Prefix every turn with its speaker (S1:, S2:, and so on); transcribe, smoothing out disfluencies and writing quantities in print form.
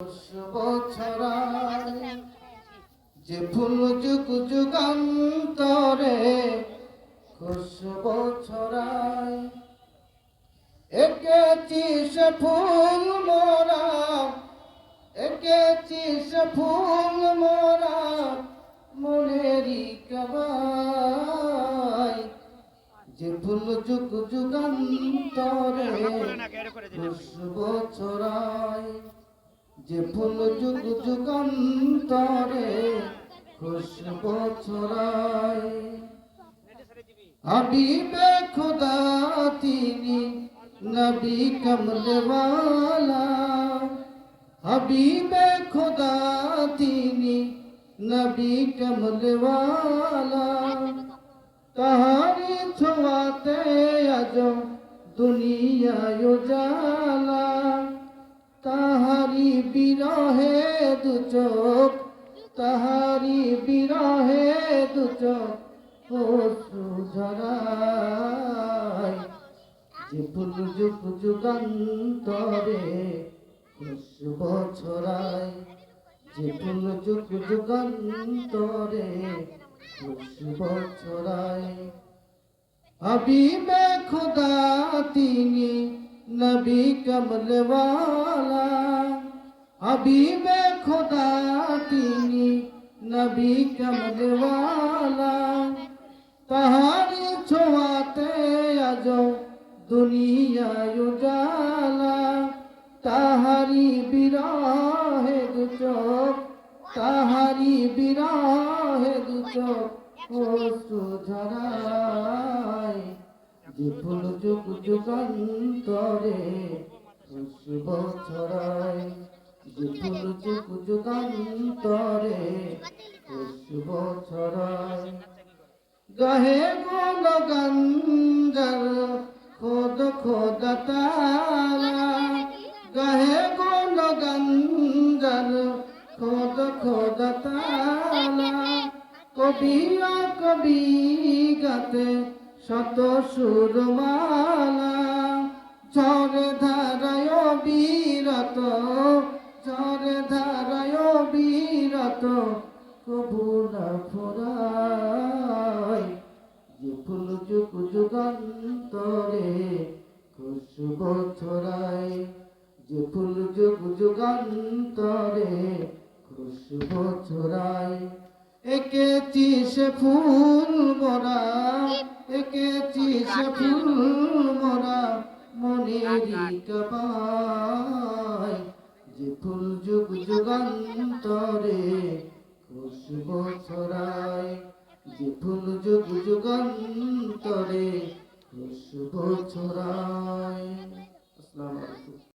S1: খুশবু ছড়ায় যে ফুল যুগ যুগান্তরে খুশবু ছড়ায় এঁকেছি সে ফুল মোরা এঁকেছি সে ফুল মোরা মনেরই কাবায় যে ফুল যুগ যুগান্তরে খুশবু ছড়ায় যে ফুল যুগ যুগান্তরে খুশবু ছড়ায় হাবিবে খুদা তিনি নবী কমলওয়ালা হাবিবে খুদা তিনি নবী কমলওয়ালা তাহারি ছোঁয়াতে আজ দুনিয়ায় উজালা তাহারি বিরহে দু চোখ তাহারি বিরহে দু চোখ অশ্রু ঝরায় যে ফুল যুগ যুগান্তরে খুশবু ছড়ায় যে ফুল যুগ যুগান্তরে খুশবু ছড়ায় হাবিবে খুদা তিনি নবী কমলওয়ালা হাবিবে খুদা তিনি নবী কমলওয়ালা তাহারি ছোঁয়াতে আজ দুনিয়ায় উজালা তাহারি বিরহে দু চোখ তাহারি বিরহে দু চোখ অশ্রু ঝরায় যে ফুল যুগ যুগান্তরে খুশবু ছড়ায় যে ফুল যুগ যুগান্তরে খুশবু ছড়ায় গাহে গোল গঞ্জর খোদ খোদ তারা গাহে গোল গঞ্জর খোদ খোদ তারা কবিয়া কবি গাতে শত সুরমালা ঝরে ধারায় বিরত ঝরে ধারায় বিরত কবু না ফোরায় যে ফুল যুগ যুগান্তরে খুশবু ছড়ায় যে ফুল যুগ যুগান্তরে খুশবু ছড়ায় এঁকেছি সে ফুল মোরা এঁকেছি সে ফুল মোরা মনেরই কাবায় যে ফুল যুগ যুগান্তরে খুশবু ছড়ায় যে ফুল যুগ যুগান্তরে খুশবু ছড়ায়। আসসালামু আলাইকুম।